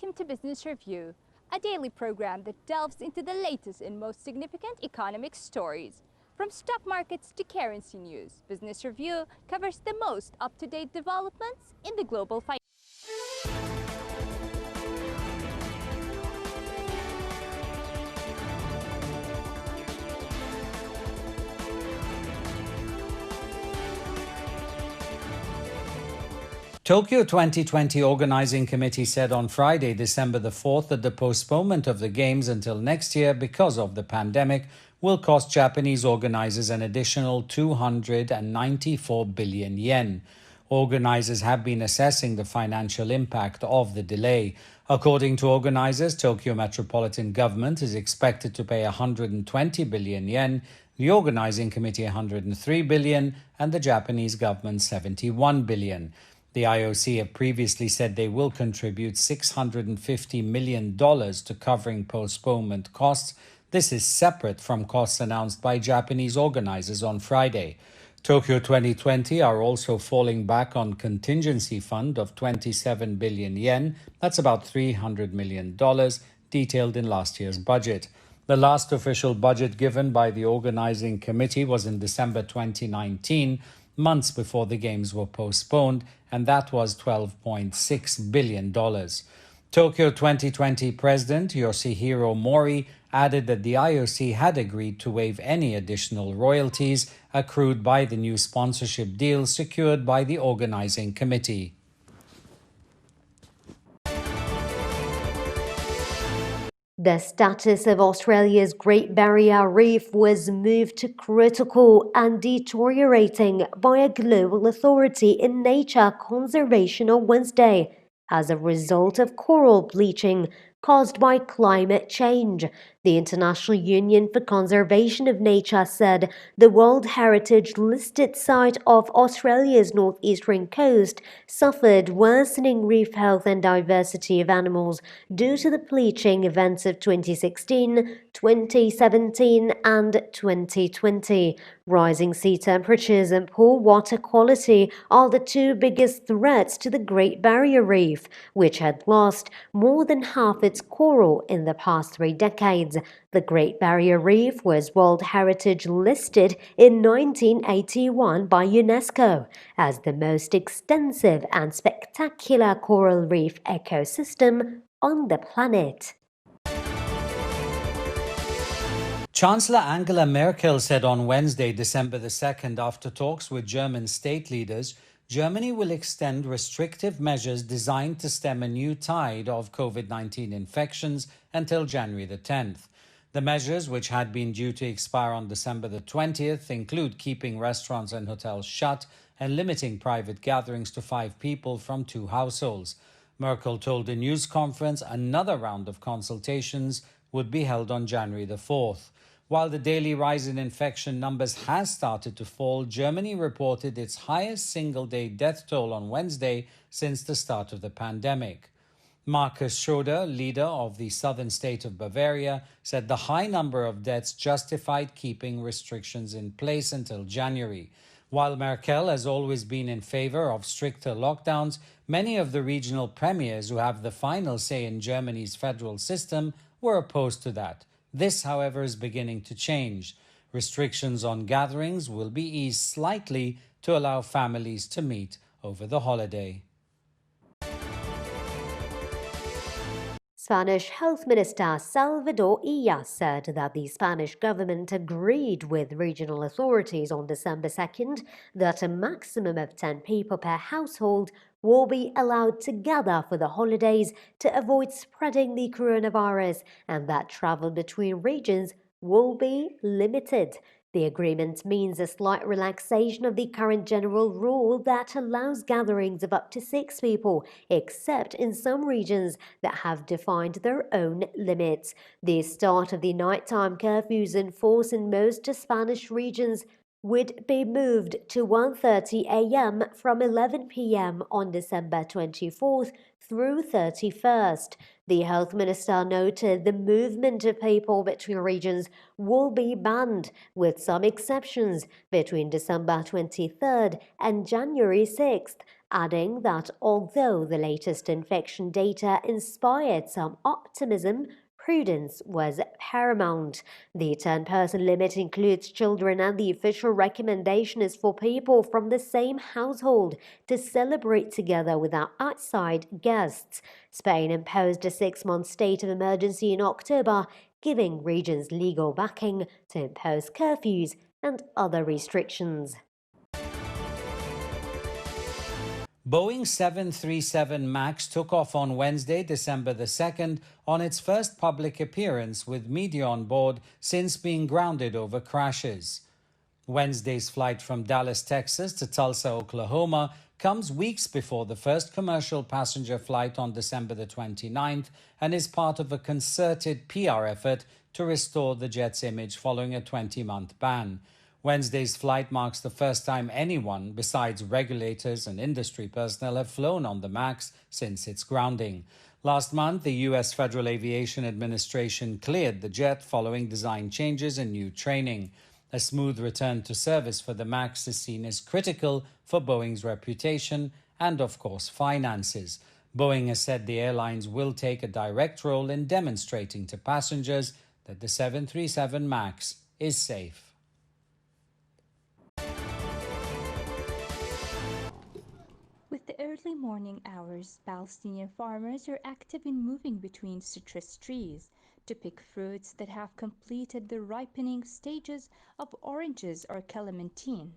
welcome to Business Review, a daily program that delves into the latest and most significant economic stories. From stock markets to currency news, Business Review covers the most up-to-date developments in the global finance. Tokyo 2020 Organizing Committee said on Friday, December the 4th, that the postponement of the Games until next year because of the pandemic will cost Japanese organizers an additional 294 billion yen. Organizers have been assessing the financial impact of the delay. According to organizers, Tokyo Metropolitan Government is expected to pay 120 billion yen, the Organizing Committee 103 billion, and the Japanese government 71 billion. The IOC have previously said they will contribute $650 million to covering postponement costs. This is separate from costs announced by Japanese organizers on Friday. Tokyo 2020 are also falling back on contingency fund of 27 billion yen. That's about $300 million, detailed in last year's budget. The last official budget given by the organizing committee was in December 2019, months before the Games were postponed, and that was $12.6 billion. Tokyo 2020 President Yoshihiro Mori added that the IOC had agreed to waive any additional royalties accrued by the new sponsorship deal secured by the organizing committee. The status of Australia's Great Barrier Reef was moved to critical and deteriorating by a global authority in nature conservation on Wednesday as a result of coral bleaching caused by climate change. The International Union for Conservation of Nature said the World Heritage listed site of Australia's northeastern coast suffered worsening reef health and diversity of animals due to the bleaching events of 2016, 2017 and 2020. Rising sea temperatures and poor water quality are the two biggest threats to the Great Barrier Reef, which had lost more than half its coral in the past 3 decades. The Great Barrier Reef was World Heritage listed in 1981 by UNESCO as the most extensive and spectacular coral reef ecosystem on the planet. Chancellor Angela Merkel said on Wednesday, December the 2nd, after talks with German state leaders, Germany will extend restrictive measures designed to stem a new tide of COVID-19 infections until January the 10th. The measures, which had been due to expire on December the 20th, include keeping restaurants and hotels shut and limiting private gatherings to 5 people from 2 households. Merkel told a news conference another round of consultations would be held on January the 4th. While the daily rise in infection numbers has started to fall, Germany reported its highest single-day death toll on Wednesday since the start of the pandemic. Markus Söder, leader of the southern state of Bavaria, said the high number of deaths justified keeping restrictions in place until January. While Merkel has always been in favor of stricter lockdowns, many of the regional premiers who have the final say in Germany's federal system were opposed to that. This, however, is beginning to change. Restrictions on gatherings will be eased slightly to allow families to meet over the holiday. Spanish Health Minister Salvador Illa said that the Spanish government agreed with regional authorities on December 2nd that a maximum of 10 people per household will be allowed to gather for the holidays to avoid spreading the coronavirus and that travel between regions will be limited. The agreement means a slight relaxation of the current general rule that allows gatherings of up to 6 people, except in some regions that have defined their own limits. The start of the nighttime curfews in force in most Spanish regions would be moved to 1:30 a.m. from 11 p.m. on December 24th through 31st. The health minister noted the movement of people between regions will be banned, with some exceptions, between December 23rd and January 6th, adding that although the latest infection data inspired some optimism, prudence was paramount. The 10-person limit includes children, and the official recommendation is for people from the same household to celebrate together without outside guests. Spain imposed a 6-month state of emergency in October, giving regions legal backing to impose curfews and other restrictions. Boeing 737 MAX took off on Wednesday, December the 2nd, on its first public appearance with media on board since being grounded over crashes. Wednesday's flight from Dallas, Texas to Tulsa, Oklahoma comes weeks before the first commercial passenger flight on December the 29th and is part of a concerted PR effort to restore the jet's image following a 20-month ban. Wednesday's flight marks the first time anyone besides regulators and industry personnel have flown on the MAX since its grounding. Last month, the U.S. Federal Aviation Administration cleared the jet following design changes and new training. A smooth return to service for the MAX is seen as critical for Boeing's reputation and, of course, finances. Boeing has said the airlines will take a direct role in demonstrating to passengers that the 737 MAX is safe. With the early morning hours, Palestinian farmers are active in moving between citrus trees to pick fruits that have completed the ripening stages of oranges or clementine.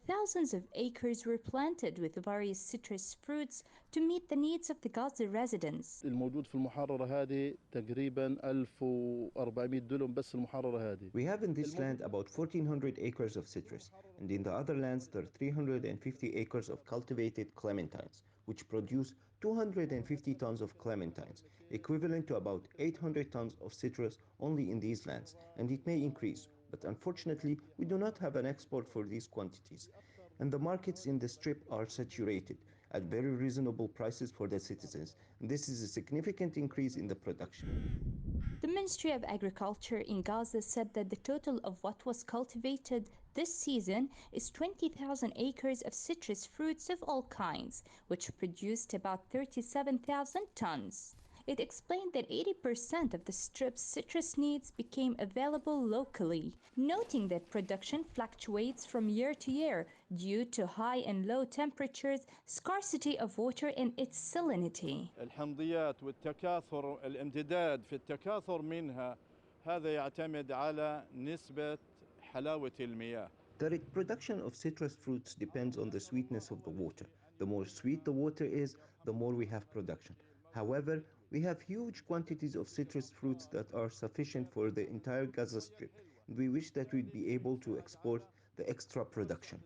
Thousands of acres were planted with various citrus fruits to meet the needs of the Gaza residents. الموجود في المحررة هذه تقريبا 1400 دلم بس المحررة هذه. We have in this land about 1,400 acres of citrus, and in the other lands there are 350 acres of cultivated clementines, which produce 250 tons of clementines, equivalent to about 800 tons of citrus only in these lands, and it may increase, but unfortunately we do not have an export for these quantities, and the markets in the strip are saturated at very reasonable prices for the citizens, and this is a significant increase in the production. The Ministry of Agriculture in Gaza said that the total of what was cultivated this season is 20,000 acres of citrus fruits of all kinds, which produced about 37,000 tons. It explained that 80% of the strip's citrus needs became available locally, noting that production fluctuates from year to year due to high and low temperatures, scarcity of water, and its salinity. الحمضيات والتكاثر الامتداد في التكاثر منها هذا يعتمد على نسبة حلاوة المياه. The production of citrus fruits depends on the sweetness of the water. The more sweet the water is, the more we have production. However, we have huge quantities of citrus fruits that are sufficient for the entire Gaza Strip, and we wish that we'd be able to export the extra production.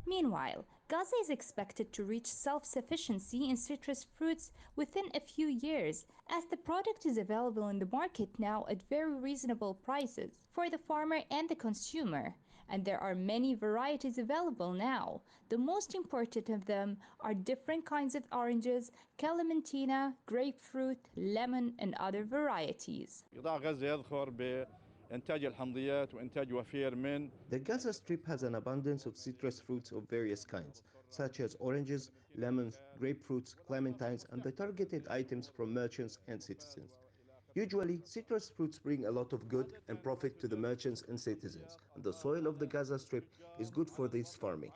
Meanwhile, Gaza is expected to reach self-sufficiency in citrus fruits within a few years, as the product is available in the market now at very reasonable prices for the farmer and the consumer. And there are many varieties available now. The most important of them are different kinds of oranges, clementina, grapefruit, lemon, and other varieties. قطاع غزة يذخر بإنتاج الحمضيات وإنتاج وفير من. The Gaza Strip has an abundance of citrus fruits of various kinds, such as oranges, lemons, grapefruits, clementines, and the targeted items from merchants and citizens. Usually, citrus fruits bring a lot of good and profit to the merchants and citizens, and the soil of the Gaza Strip is good for this farming.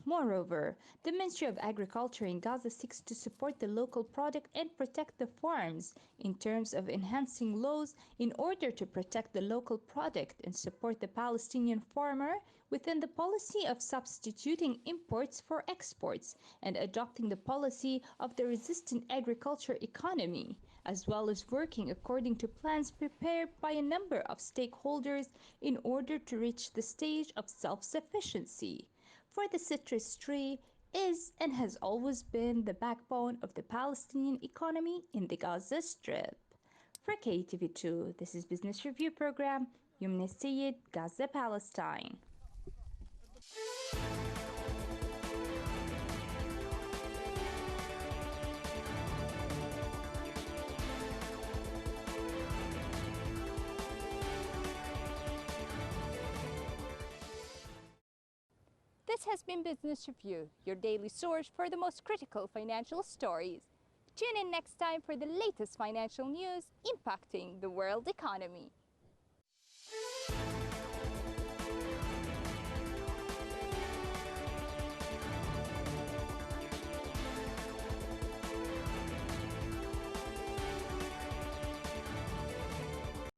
Moreover, the Ministry of Agriculture in Gaza seeks to support the local product and protect the farms in terms of enhancing laws in order to protect the local product and support the Palestinian farmer within the policy of substituting imports for exports and adopting the policy of the resistant agriculture economy, as well as working according to plans prepared by a number of stakeholders in order to reach the stage of self-sufficiency. For the citrus tree is and has always been the backbone of the Palestinian economy in the Gaza Strip. For KTV2, this is Business Review Program, Yumna Sayed, Gaza, Palestine. This has been Business Review, your daily source for the most critical financial stories. Tune in next time for the latest financial news impacting the world economy.